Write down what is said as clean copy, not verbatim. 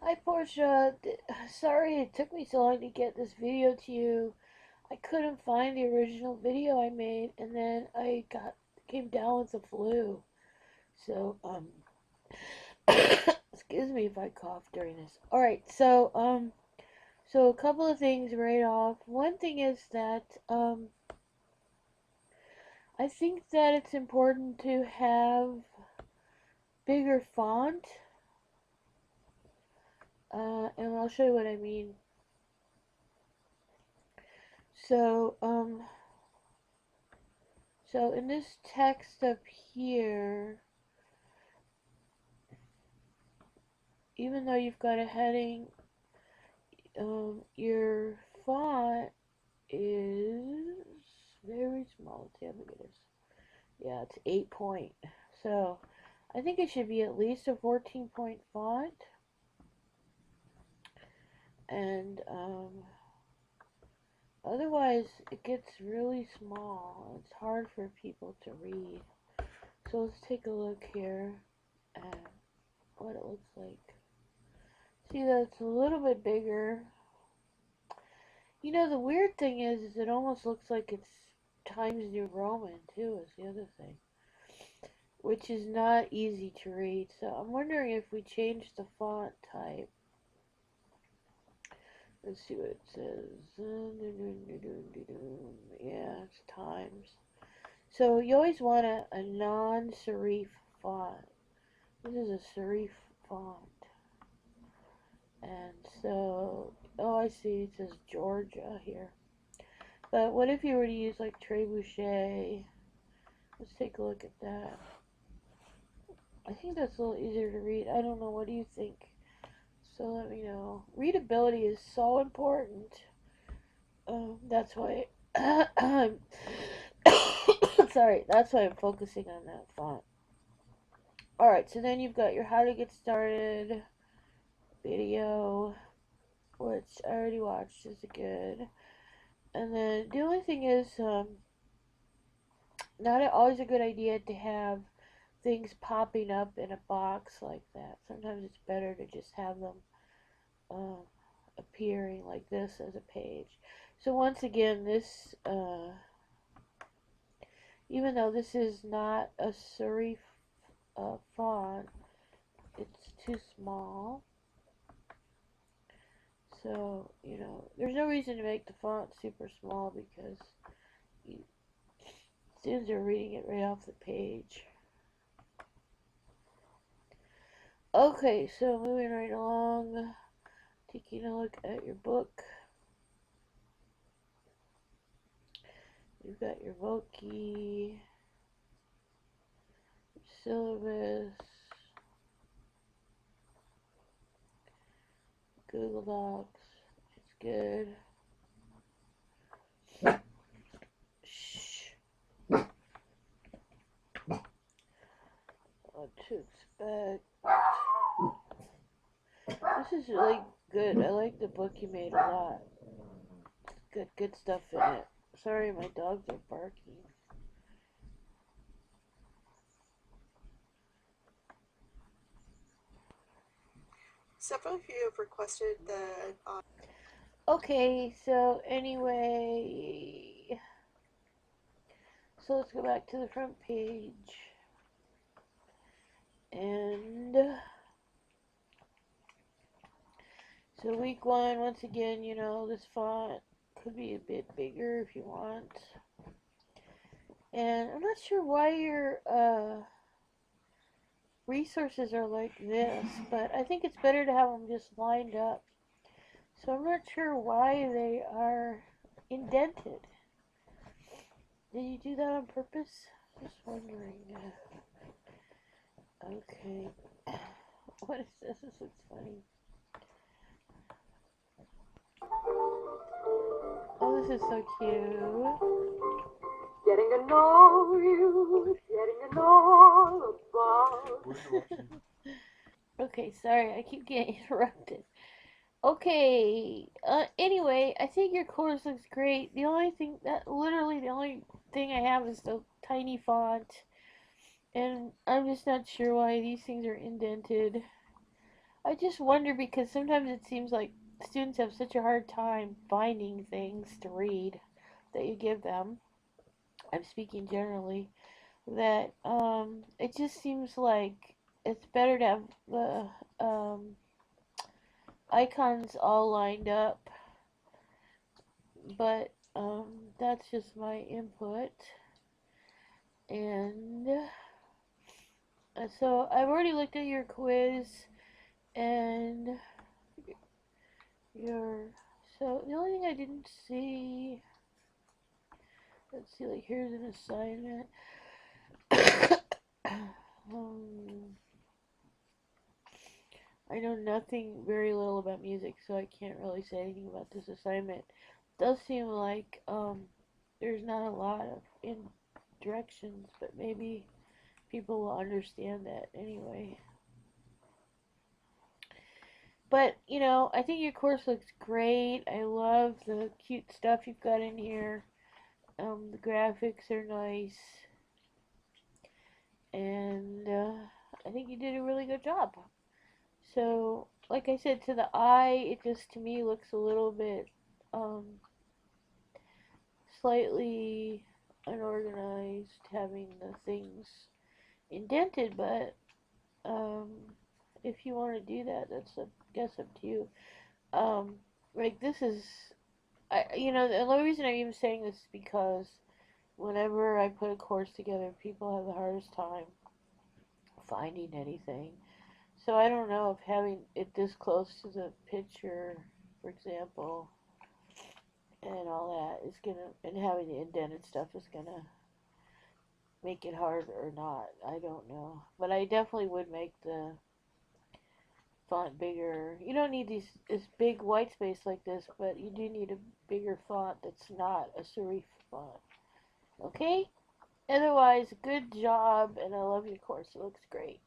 Hi Portia, sorry it took me so long to get this video to you. I couldn't find the original video I made, and then I came down with the flu. So excuse me if I cough during this. All right, so a couple of things right off. One thing is that I think that it's important to have bigger font, and I'll show you what I mean. So So in this text up here, even though you've got a heading, your font is very small. Let's see how big it is. Yeah, it's 8 point. So I think it should be at least a 14 point font. And otherwise it gets really small. It's hard for people to read. So let's take a look here at what it looks like. See that it's a little bit bigger. You know, the weird thing is it almost looks like it's Times New Roman, too, is the other thing. Which is not easy to read. So I'm wondering if we change the font type. Let's see what it says. Yeah, it's Times. So you always want a non-serif font. This is a serif font. And so, oh, I see, it says Georgia here. But what if you were to use like Trebuchet? Let's take a look at that. I think that's a little easier to read. I don't know. What do you think? So let me know. Readability is so important. That's why I'm sorry. That's why I'm focusing on that font. All right. So then you've got your how to get started video, which I already watched. Is good. And then the only thing is, not always a good idea to have things popping up in a box like that. Sometimes it's better to just have them um, appearing like this as a page. So once again, this, even though this is not a serif font, it's too small. So, you know, there's no reason to make the font super small because students are reading it right off the page. Okay, so moving right along, taking a look at your book. You've got your Voki, your syllabus, Google Docs. It's good. Shh. What to expect. This is really good. I like the book you made a lot. Good stuff in it. Sorry, my dogs are barking. Several of you have requested the. Okay, so anyway, so let's go back to the front page. And so week one, once again, you know, this font could be a bit bigger if you want. And I'm not sure why your resources are like this, but I think it's better to have them just lined up. So I'm not sure why they are indented. Did you do that on purpose? Just wondering. Okay. What is this? This looks funny. Oh, this is so cute. Getting to know you, getting to know about. Okay, sorry, I keep getting interrupted. Okay, anyway, I think your course looks great. The only thing literally the only thing I have is the tiny font, and I'm just not sure why these things are indented. I just wonder because sometimes it seems like students have such a hard time finding things to read that you give them. I'm speaking generally that it just seems like it's better to have the icons all lined up, but that's just my input. And so I've already looked at your quiz and your. So the only thing I didn't see, let's see, like here's an assignment. um, I know nothing, very little about music, so I can't really say anything about this assignment. It does seem like there's not a lot of in directions, but maybe people will understand that anyway. But I think your course looks great. I love the cute stuff you've got in here. The graphics are nice, and I think you did a really good job. So, like I said, to the eye, it just to me looks a little bit um, slightly unorganized, having the things indented. But um, if you want to do that, that's I guess up to you. Um, like this is, the only reason I'm even saying this is because whenever I put a course together, people have the hardest time finding anything. So I don't know if having it this close to the picture, for example, and all that is gonna, and having the indented stuff is gonna make it hard or not. I don't know, but I definitely would make the font bigger. You don't need this big white space like this, but you do need a bigger font that's not a serif font. Okay? Otherwise, good job, and I love your course. It looks great.